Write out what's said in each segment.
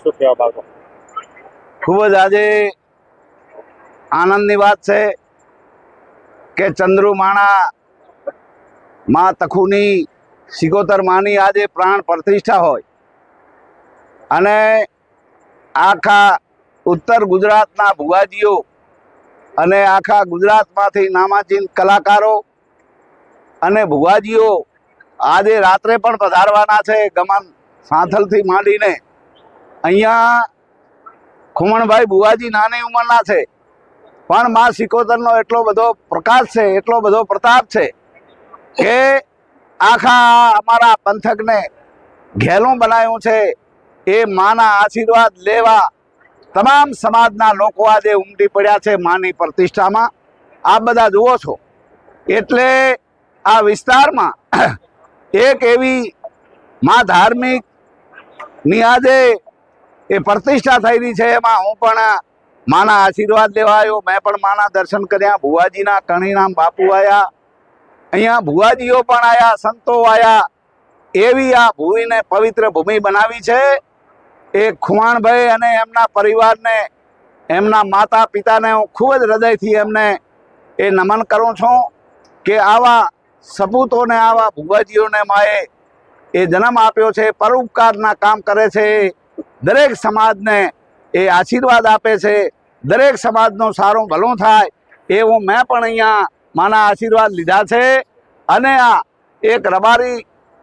શું કહેવા માંગો? ખૂબ જ આજે આનંદની વાત છે કે ચંદ્રુમાણા માં તખુની સિકોતર માની આજે પ્રાણ પ્રતિષ્ઠા હોય અને આખા ઉત્તર ગુજરાતના ભુવાજીઓ અને આખા ગુજરાતમાંથી નામાંચીન કલાકારો અને ભુવાજીઓ આજે રાત્રે પણ પધારવાના છે. ગમન સાંથલથી માંડીને અહીંયા ખુમણભાઈ ભુવાજી નાની ઉંમરના છે પણ માં સિકોતરનો એટલો બધો પ્રકાશ છે, એટલો બધો પ્રતાપ છે કે આખા અમારા પંથકને ઘેલું બનાવ્યું છે. એ માના આશીર્વાદ લેવા તમામ સમાજના લોકો આજે ઉમટી પડ્યા છે માની પ્રતિષ્ઠામાં. આપ બધા જુઓ છો એટલે આ વિસ્તારમાં એક એવી માં ધાર્મિકની આજે એ પ્રતિષ્ઠા થયેલી છે. એમાં હું પણ માના આશીર્વાદ લેવા આવ્યો. મેં પણ માના દર્શન કર્યા. ભુવાજીના કણીરામ બાપુ આવ્યા, અહીંયા ભુવાજીઓ પણ આવ્યા, સંતો આવ્યા. એવી આ ભૂમિને પવિત્ર ભૂમિ બનાવી છે. એ ખુમાણભાઈ અને એમના પરિવારને, એમના માતા પિતાને હું ખૂબ જ હૃદયથી એમને એ નમન કરું છું કે આવા સપૂતોને, આવા ભુવાજીઓને માએ એ જન્મ આપ્યો છે. પરોપકારના કામ કરે છે. દરેક સમાજને એ આશીર્વાદ આપે છે. દરેક સમાજનું સારું ભલું થાય એવું મેં પણ અહીંયા માના આશીર્વાદ લીધા છે. અને આ એક રબારી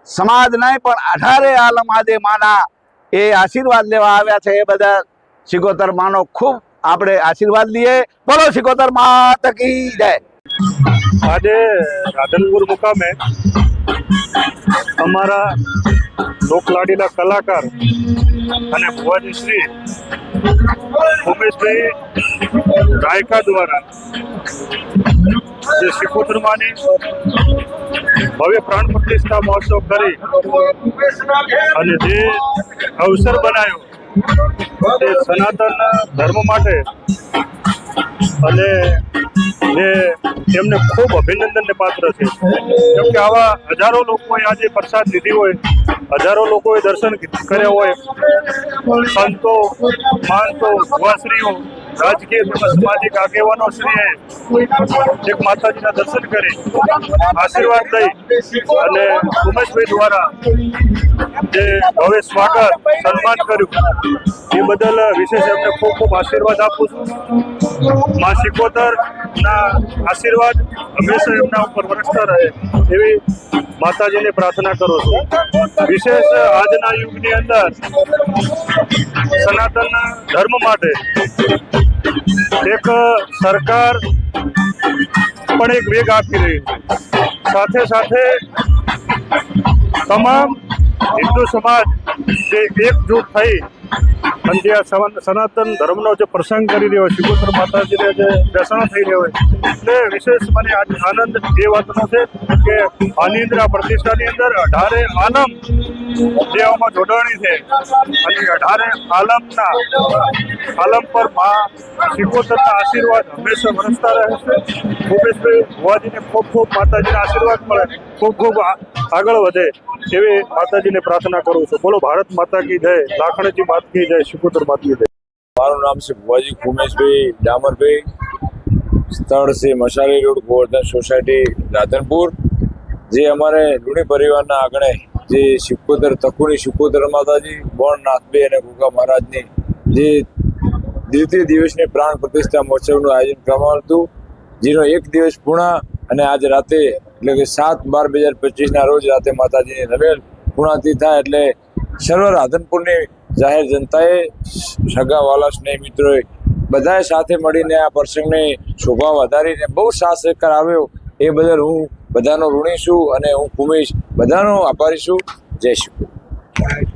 સમાજ નહીં પણ 18 આલમ આજે માના એ આશીર્વાદ લેવા આવ્યા છે. એ બધા સિકોતર માનો ખૂબ આપણે આશીર્વાદ લઈએ. બોલો સિકોતર માત કી જય. આજે રાધનપુર મુકામે અમારા લોકલાડીના કલાકાર અને ભુવાજી શ્રી ઉમેશભાઈ ગાયકા દ્વારા જે સિકોતરમાની ભવ્ય પ્રાણ પ્રતિષ્ઠા મહોત્સવ કરી અને જે અવસર બનાવ્યો તે સનાતન ધર્મ માટે અને જે તેમને ખૂબ અભિનંદનને પાત્ર છે. કેમ કે આવા હજારો લોકોએ આજે પ્રસાદ લીધી હોય, હજારો લોકોએ દર્શન કર્યા હોય, સંતો, મહંતો, ભુવાશ્રીઓ, રાજકીય તેમજ સામાજિક આગેવાનો શ્રીએ એક માતાજીના દર્શન કરી આશીર્વાદ લઈ અને ઉમેશભાઈ દ્વારા જે ભવ્ય સ્વાગત સન્માન કર્યું એ બદલ વિશેષ એમને ખૂબ ખૂબ આશીર્વાદ આપું છું. માં સિકોતરના આશીર્વાદ હંમેશા એમના ઉપર વરસતા રહે એવી માતાજીને પ્રાર્થના કરું છું. વિશેષ આજના યુગની અંદર સનાતન ધર્મ માટે એક સરકાર પણ એક વેગ આપી રહી છે. સાથે સાથે તમામ હિન્દુ સમાજ જે એકજૂટ થઈ અને જે સનાતન ધર્મનો જે પ્રસંગ કરી રહ્યો હોય, સિકોતર માતાજીને જે દર્શન થઈ રહ્યો હોય, એટલે વિશેષ મને આનંદ એ વાતનો છે કે આની અંદર આ પ્રતિષ્ઠાની અંદર 18 આલમ જે આમાં જોડાણી છે અને 18 આલમ પર મા સિકોતરના આશીર્વાદ હંમેશા વરસતા રહે છે. ભૂપેશભાઈ ભુવાજીને ખૂબ ખૂબ માતાજીના આશીર્વાદ મળે, ખૂબ ખૂબ આગળ વધે એવી માતાજીને પ્રાર્થના કરું છું. બોલો ભારત માતા કી જય, લાખણજી માત કી જય, સિકોતર માત કી જય. મારું નામ છે ભુવાજી ખુમેશભાઈ ડામરભાઈ. સ્થળ છે મશાલી રોડ, ગોવર્ધન સોસાયટી, રાધનપુર. જે અમારે લુણી પરિવારના આંગણે જે સિકોતર તખુની સિકોતર માતાજી, બોણ નાથભાઈ અને ગુગા મહારાજની જે દ્વિતીય દિવસની પ્રાણ પ્રતિષ્ઠા મહોત્સવનું આયોજન કરવામાં હતું, જેનો એક દિવસ પૂર્ણ અને આજ રાતે એટલે કે 7/12/2025ના રોજ રાતે માતાજીની રવેલ પૂર્ણાતી થાય એટલે સર્વ રાધનપુરની જાહેર જનતાએ, સગા વાલા, સ્નેહ મિત્રોએ બધાએ સાથે મળીને આ પ્રસંગને શોભા વધારીને બહુ સાથ સહકાર આવ્યો એ બદલ હું બધાનો ઋણી છું અને હું ખુમેશ બધાનો આભારી છું. જય શ્રી કૃષ્ણ.